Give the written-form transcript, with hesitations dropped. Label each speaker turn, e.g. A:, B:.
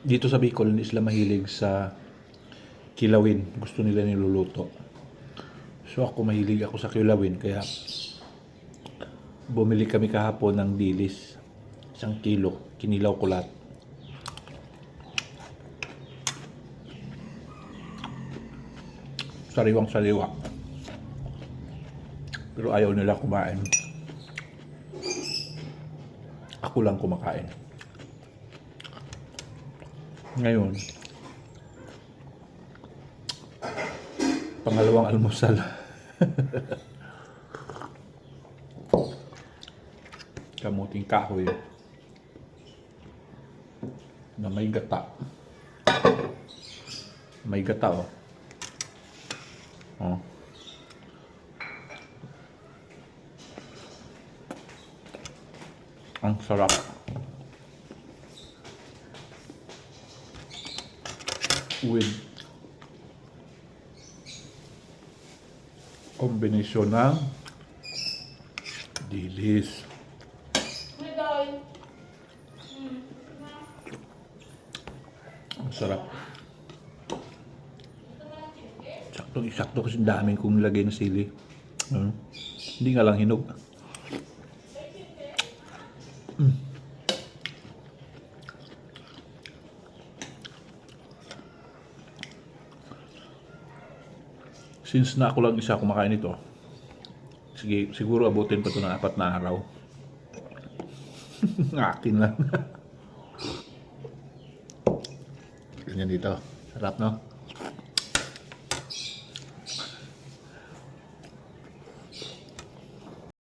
A: Dito sa Bicol, hindi sila mahilig sa kilawin. Gusto nila niluluto. So ako mahilig ako sa kilawin. Kaya bumili kami kahapon ng dilis. 1 kilo. Kinilaw ko lahat. Sariwang sariwa. Pero ayaw nila kumain. Ako lang kumakain. Ngayon, pangalawang almusal. Kamuting kahoy na may gata. May gata, oh. Oh. Ang sarap. With kombinasyon ng dilis. Ang sarap. Sakto kasi daming kong nilagay na sili. Hindi nga lang hinog. Since na ako lang isa kumakain ito, sige, siguro abutin pa ito ng 4 na araw. Akin lang. Ganyan dito. Sarap, no?